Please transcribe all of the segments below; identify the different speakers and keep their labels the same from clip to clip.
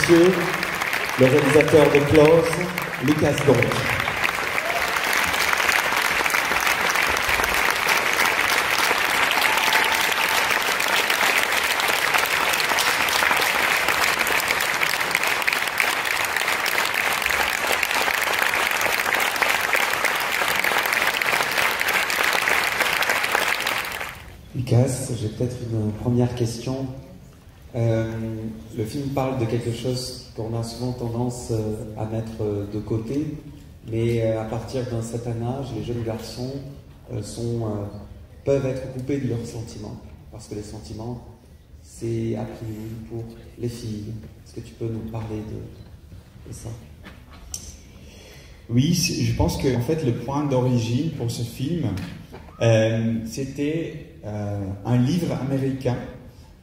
Speaker 1: messieurs, le réalisateur de Klaus, Lucas Donk. Lucas, j'ai peut-être une première question. Le film parle de quelque chose qu'on a souvent tendance à mettre de côté, mais à partir d'un certain âge, les jeunes garçons peuvent être coupés de leurs sentiments, parce que les sentiments, c'est a priori pour les filles. Est-ce que tu peux nous parler de ça?
Speaker 2: Oui, je pense que en fait, le point d'origine pour ce film, c'était un livre américain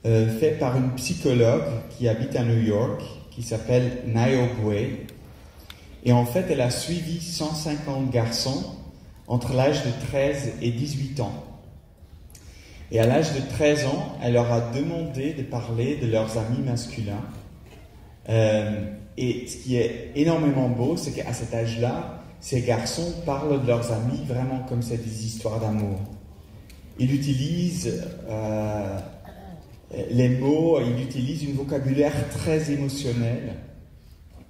Speaker 2: fait par une psychologue qui habite à New York, qui s'appelle Niobe Way. Et en fait, elle a suivi 150 garçons entre l'âge de 13 et 18 ans. Et à l'âge de 13 ans, elle leur a demandé de parler de leurs amis masculins. Et ce qui est énormément beau, c'est qu'à cet âge-là, ces garçons parlent de leurs amis vraiment comme c'est des histoires d'amour. Ils utilisent les mots, ils utilisent un vocabulaire très émotionnel.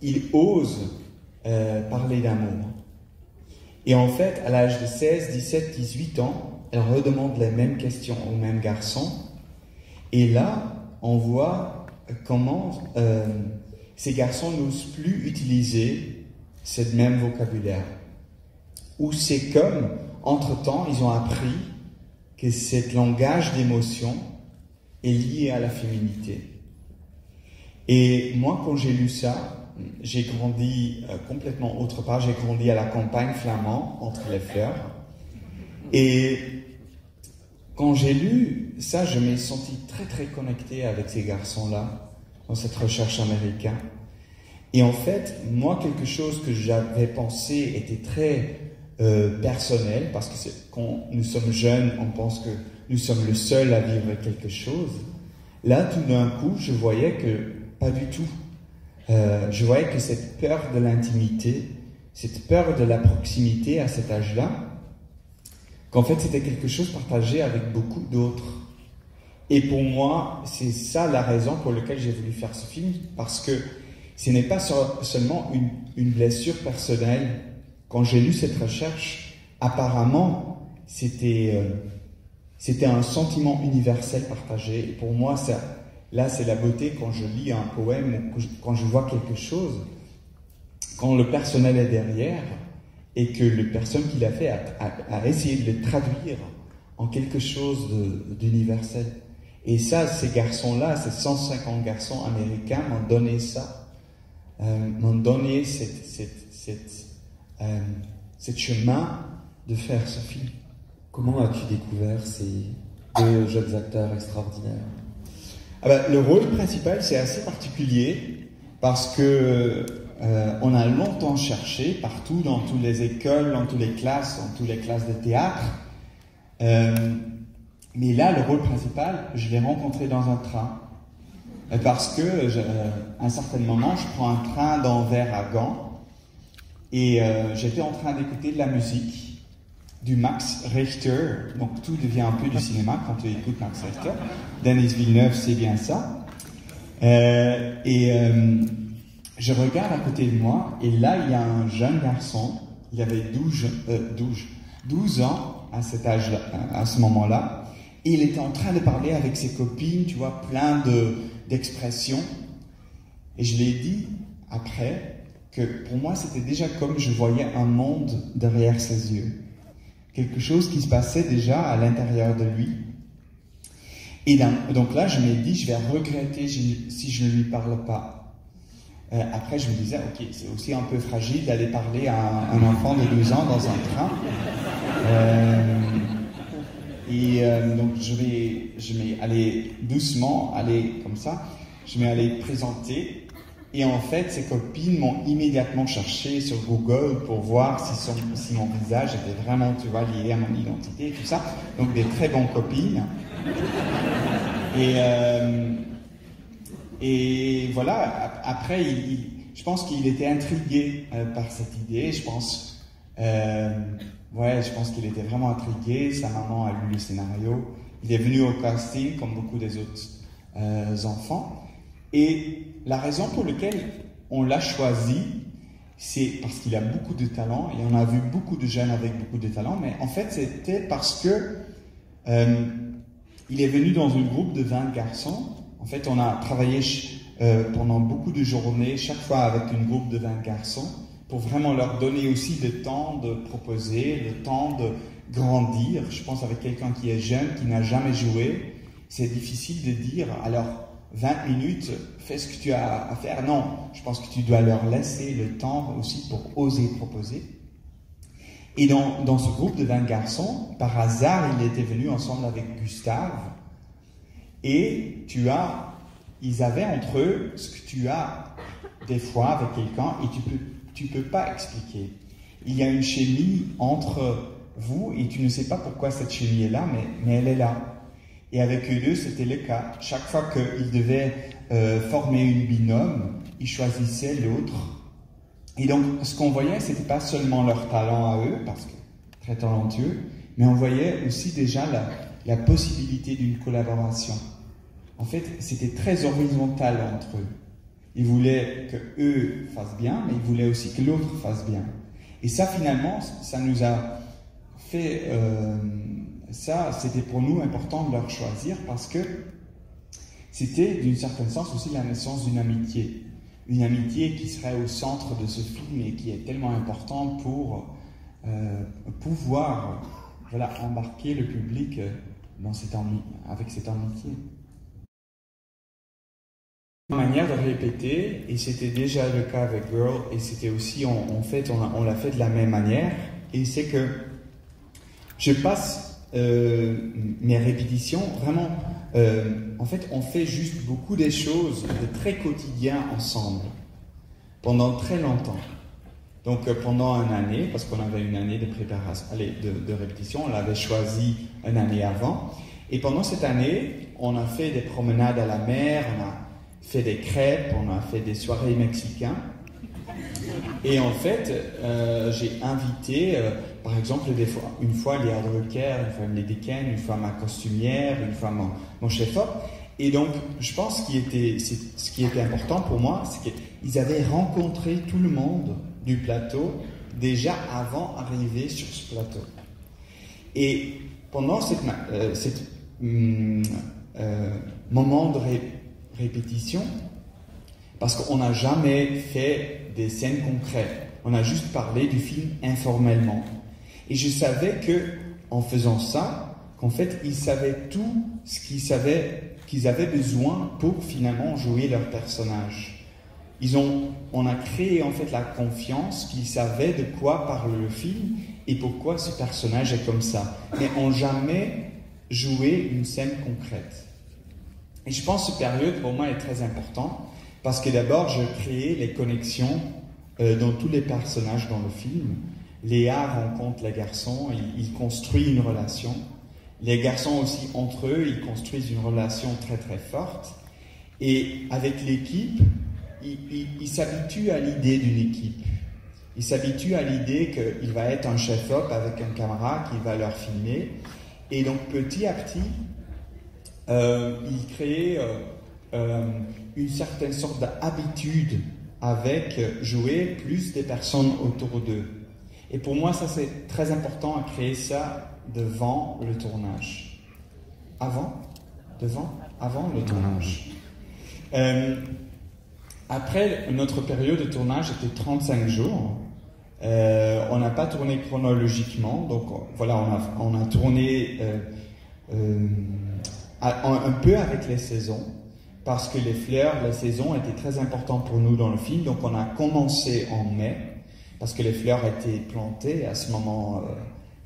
Speaker 2: Ils osent parler d'amour. Et en fait, à l'âge de 16, 17, 18 ans, elle redemande les mêmes questions aux mêmes garçons. Et là, on voit comment ces garçons n'osent plus utiliser ce même vocabulaire. Ou c'est comme, entre-temps, ils ont appris que ce langage d'émotion est lié à la féminité. Et moi, quand j'ai lu ça, j'ai grandi complètement autre part. J'ai grandi à la campagne flamande, entre les fleurs. Et quand j'ai lu ça, je m'ai senti très très connecté avec ces garçons-là, dans cette recherche américaine. Et en fait, moi, quelque chose que j'avais pensé était très personnel, parce que quand nous sommes jeunes, on pense que nous sommes le seul à vivre quelque chose. Là, tout d'un coup, je voyais que pas du tout. Je voyais que cette peur de l'intimité, cette peur de la proximité à cet âge-là, qu'en fait, c'était quelque chose partagé avec beaucoup d'autres. Et pour moi, c'est ça la raison pour laquelle j'ai voulu faire ce film, parce que ce n'est pas seulement une blessure personnelle. Quand j'ai lu cette recherche, apparemment, c'était un sentiment universel partagé. Et pour moi, là, c'est la beauté quand je lis un poème, ou quand je vois quelque chose, quand le personnel est derrière, et que la personne qui l'a fait a essayé de le traduire en quelque chose d'universel. Et ça, ces garçons-là, ces 150 garçons américains m'ont donné ça, m'ont donné cette chemin de faire ce film.
Speaker 1: Comment as-tu découvert ces deux jeunes acteurs extraordinaires?
Speaker 2: Le rôle principal, c'est assez particulier parce que on a longtemps cherché partout, dans toutes les écoles, dans toutes les classes de théâtre. Mais là, le rôle principal, je l'ai rencontré dans un train. Parce que, à un certain moment, je prends un train d'Anvers à Gand et j'étais en train d'écouter de la musique du Max Richter. Donc tout devient un peu du cinéma quand tu écoutes Max Richter. Denis Villeneuve, c'est bien ça. Je regarde à côté de moi et là, il y a un jeune garçon. Il avait 12 ans à cet âge-là, à ce moment-là. Et il était en train de parler avec ses copines, tu vois, plein d'expressions. Et je lui ai dit, après, que pour moi, c'était déjà comme je voyais un monde derrière ses yeux. Quelque chose qui se passait déjà à l'intérieur de lui. Et donc là, je m'ai dit, je vais regretter si je ne lui parle pas. Après, je me disais, ok, c'est aussi un peu fragile d'aller parler à un enfant de 12 ans dans un train. Donc, je vais aller doucement, aller comme ça. Je vais aller présenter. Et en fait, ses copines m'ont immédiatement cherché sur Google pour voir si mon visage était vraiment, tu vois, lié à mon identité et tout ça. Donc, des très bonnes copines. Et voilà, après, je pense qu'il était intrigué par cette idée. Je pense qu'il était vraiment intrigué. Sa maman a lu le scénario. Il est venu au casting comme beaucoup des autres enfants. Et la raison pour laquelle on l'a choisi, c'est parce qu'il a beaucoup de talent. Et on a vu beaucoup de jeunes avec beaucoup de talent. Mais en fait, c'était parce que il est venu dans un groupe de 20 garçons. En fait, on a travaillé pendant beaucoup de journées, chaque fois avec un groupe de 20 garçons, pour vraiment leur donner aussi le temps de proposer, le temps de grandir. Je pense avec quelqu'un qui est jeune, qui n'a jamais joué, c'est difficile de dire, alors 20 minutes, fais ce que tu as à faire. Non, je pense que tu dois leur laisser le temps aussi pour oser proposer. Et dans ce groupe de 20 garçons, par hasard, il était venu ensemble avec Gustave. Et ils avaient entre eux ce que tu as des fois avec quelqu'un et tu peux pas expliquer. Il y a une chimie entre vous et tu ne sais pas pourquoi cette chimie est là, mais elle est là. Et avec eux deux, c'était le cas. Chaque fois qu'ils devaient former une binôme, ils choisissaient l'autre. Et donc, ce qu'on voyait, c'était pas seulement leur talent à eux, parce que très talentueux, mais on voyait aussi déjà la possibilité d'une collaboration. En fait, c'était très horizontal entre eux. Ils voulaient que eux fassent bien, mais ils voulaient aussi que l'autre fasse bien. Et ça, finalement, ça nous a fait... c'était pour nous important de leur choisir parce que c'était, d'une certaine sens, aussi la naissance d'une amitié. Une amitié qui serait au centre de ce film et qui est tellement importante pour pouvoir embarquer le public avec cette amitié. Une manière de répéter, et c'était déjà le cas avec Girl, et c'était aussi, on l'a fait de la même manière, et c'est que je passe mes répétitions vraiment, en fait, on fait juste beaucoup des choses de très quotidiens ensemble, pendant très longtemps. Donc pendant une année, parce qu'on avait une année de préparation, de répétition, on l'avait choisi une année avant, et pendant cette année, on a fait des promenades à la mer, on a fait des crêpes, on a fait des soirées mexicaines. Et en fait, j'ai invité, par exemple, une fois Léa Drucker, une fois Lady Ken, une fois ma costumière, une fois mon chef-op. Et donc, je pense ce qui était important pour moi, c'est qu'ils avaient rencontré tout le monde du plateau déjà avant d'arriver sur ce plateau. Et pendant cette moment de répétition, parce qu'on n'a jamais fait des scènes concrètes, on a juste parlé du film informellement. Et je savais en faisant ça, qu'en fait, ils savaient tout ce qu'ils avaient besoin pour finalement jouer leur personnage. On a créé en fait la confiance qu'ils savaient de quoi parle le film et pourquoi ce personnage est comme ça. Mais on n'a jamais joué une scène concrète. Et je pense que cette période, pour moi, est très importante parce que d'abord, je crée les connexions dans tous les personnages dans le film. Léa rencontre les garçons, ils construisent une relation. Les garçons aussi, entre eux, ils construisent une relation très très forte. Et avec l'équipe, ils s'habituent à l'idée d'une équipe. Ils s'habituent à l'idée qu'il va être un chef-op avec un camarade qui va leur filmer. Et donc, petit à petit, il crée une certaine sorte d'habitude avec jouer plus des personnes autour d'eux. Et pour moi, ça c'est très important à créer ça devant le tournage. Avant le tournage. Après, notre période de tournage était 35 jours. On n'a pas tourné chronologiquement, donc voilà, on a tourné un peu avec les saisons, parce que les saisons étaient très importantes pour nous dans le film, donc on a commencé en mai, parce que les fleurs étaient plantées à ce moment,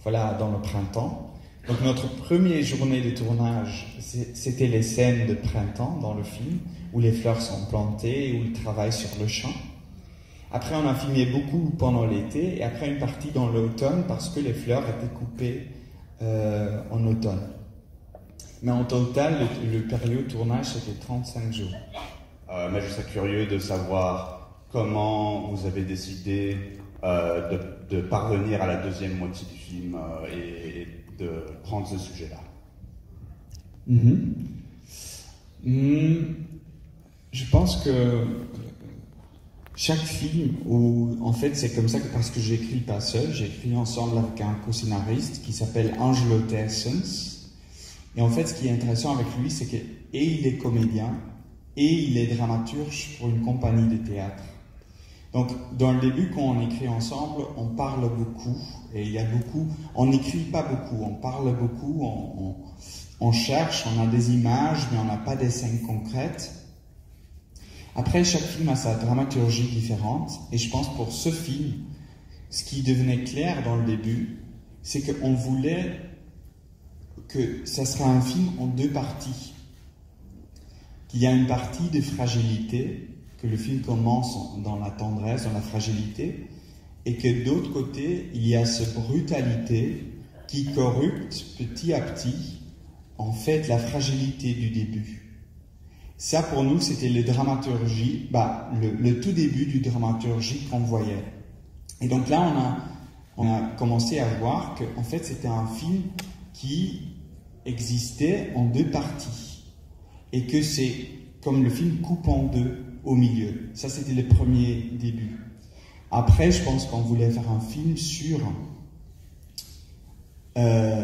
Speaker 2: dans le printemps. Donc notre première journée de tournage, c'était les scènes de printemps dans le film, où les fleurs sont plantées, où ils travaillent sur le champ. Après, on a filmé beaucoup pendant l'été, et après une partie dans l'automne, parce que les fleurs étaient coupées en automne. Mais en total, le période de tournage, c'était 35 jours.
Speaker 3: Mais je serais curieux de savoir comment vous avez décidé de parvenir à la deuxième moitié du film et de prendre ce sujet-là.
Speaker 2: Je pense que chaque film, en fait c'est comme ça que, parce que j'écris pas seul, j'écris ensemble avec un co-scénariste qui s'appelle Angelo Tessens. Et en fait ce qui est intéressant avec lui, c'est que il est comédien et il est dramaturge pour une compagnie de théâtre. Donc dans le début, quand on écrit ensemble, on parle beaucoup, et il y a beaucoup, on n'écrit pas beaucoup, on parle beaucoup, on cherche, on a des images, mais on n'a pas des scènes concrètes. Après, chaque film a sa dramaturgie différente, et je pense pour ce film, ce qui devenait clair dans le début, c'est qu'on voulait que ça sera un film en deux parties. Qu'il y a une partie de fragilité, que le film commence dans la tendresse, dans la fragilité, et que d'autre côté, il y a cette brutalité qui corrupte petit à petit, en fait, la fragilité du début. Ça, pour nous, c'était le dramaturgie, le tout début du dramaturgie qu'on voyait. Et donc là, on a commencé à voir que, en fait, c'était un film qui existait en deux parties. Et que c'est comme le film coupe en deux au milieu. Ça, c'était le premier début. Après, je pense qu'on voulait faire un film sur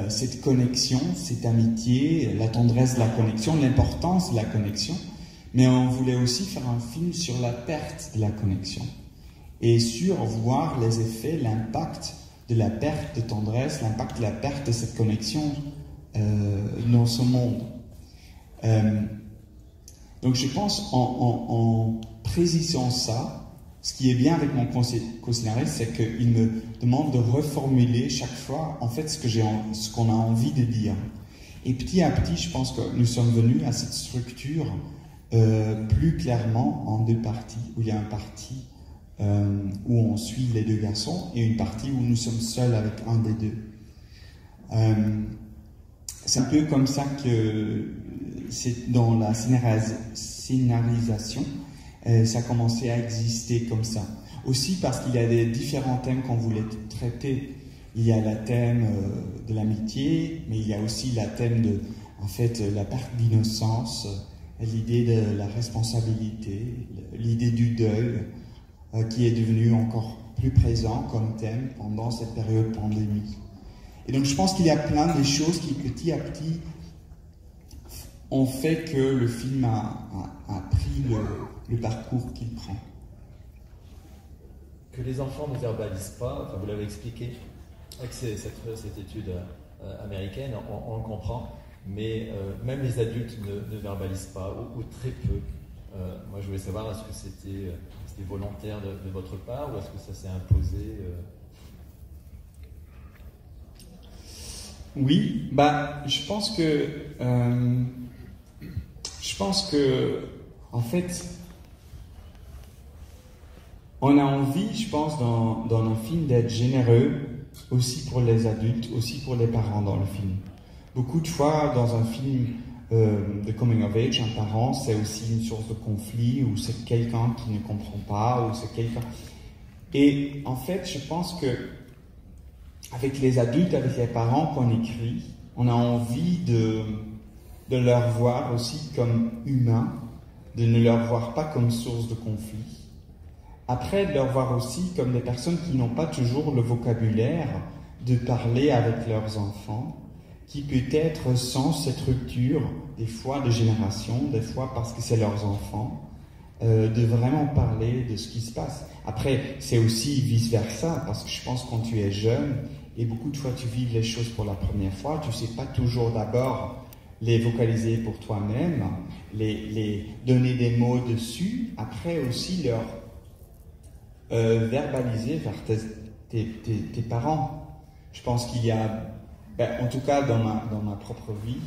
Speaker 2: cette connexion, cette amitié, la tendresse de la connexion, l'importance de la connexion, mais on voulait aussi faire un film sur la perte de la connexion et sur voir les effets, l'impact de la perte de tendresse, l'impact de la perte de cette connexion dans ce monde. Donc je pense en précisant ça, ce qui est bien avec mon co-scénariste, c'est qu'il me demande de reformuler chaque fois, en fait, ce qu'on a envie de dire. Et petit à petit, je pense que nous sommes venus à cette structure plus clairement en deux parties, où il y a une partie où on suit les deux garçons et une partie où nous sommes seuls avec un des deux. C'est un peu comme ça que c'est dans la scénarisation. Ça a commencé à exister comme ça. Aussi parce qu'il y a des différents thèmes qu'on voulait traiter. Il y a le thème de l'amitié, mais il y a aussi le thème de, en fait, la perte d'innocence, l'idée de la responsabilité, l'idée du deuil, qui est devenu encore plus présent comme thème pendant cette période pandémie. Et donc je pense qu'il y a plein de choses qui petit à petit ont fait que le film a pris le parcours qu'il prend.
Speaker 4: Que les enfants ne verbalisent pas, enfin vous l'avez expliqué, avec cette étude américaine, on le comprend, mais même les adultes ne verbalisent pas, ou très peu. Moi je voulais savoir, est-ce que c'était volontaire de votre part, ou est-ce que ça s'est imposé
Speaker 2: Oui, je pense que, en fait, on a envie, je pense, dans un film d'être généreux, aussi pour les adultes, aussi pour les parents dans le film. Beaucoup de fois, dans un film de coming of age, un parent, c'est aussi une source de conflit, ou c'est quelqu'un qui ne comprend pas, ou c'est quelqu'un... Et en fait, je pense que avec les adultes, avec les parents qu'on écrit, on a envie de leur voir aussi comme humains, de ne leur voir pas comme source de conflit. Après, de leur voir aussi comme des personnes qui n'ont pas toujours le vocabulaire de parler avec leurs enfants, qui peut-être sans cette rupture, des fois de génération, des fois parce que c'est leurs enfants, de vraiment parler de ce qui se passe. Après, c'est aussi vice-versa, parce que je pense que quand tu es jeune, et beaucoup de fois tu vis les choses pour la première fois, tu ne sais pas toujours d'abord les vocaliser pour toi-même, les donner des mots dessus, après aussi leur verbaliser vers tes parents. Je pense qu'il y a, en tout cas dans ma propre vie,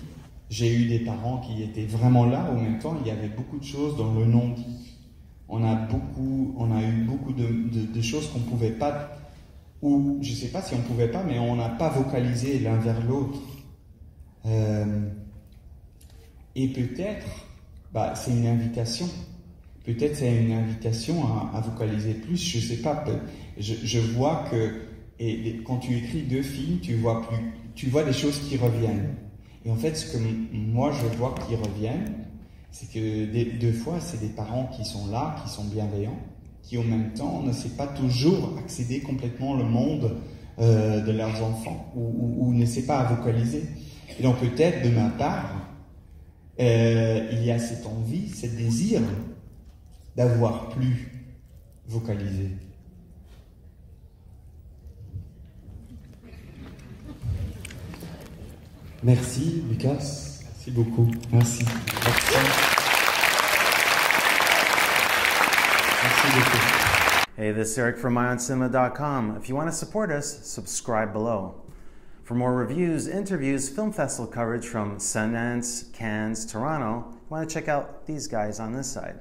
Speaker 2: j'ai eu des parents qui étaient vraiment là, en même temps il y avait beaucoup de choses dans le non-dit. On a eu beaucoup de choses qu'on ne pouvait pas, ou je ne sais pas si on ne pouvait pas, mais on n'a pas vocalisé l'un vers l'autre. Et peut-être, c'est une invitation peut-être c'est une invitation à vocaliser plus, je sais pas. Je vois que quand tu écris 2 films, tu vois des choses qui reviennent. Et en fait, ce que moi je vois qui reviennent, c'est que 2 fois, c'est des parents qui sont là, qui sont bienveillants, qui en même temps ne savent pas toujours accéder complètement le monde de leurs enfants ou ne savent pas à vocaliser. Et donc peut-être de ma part, il y a cette envie, ce désir d'avoir plus vocalisé.
Speaker 1: Merci Lucas.
Speaker 2: Merci beaucoup. Merci. Merci beaucoup.
Speaker 5: Hey, this is Eric from MyOnCinema.com. If you want to support us, subscribe below. For more reviews, interviews, film festival coverage from Sundance, Cannes, Toronto, you want to check out these guys on this side.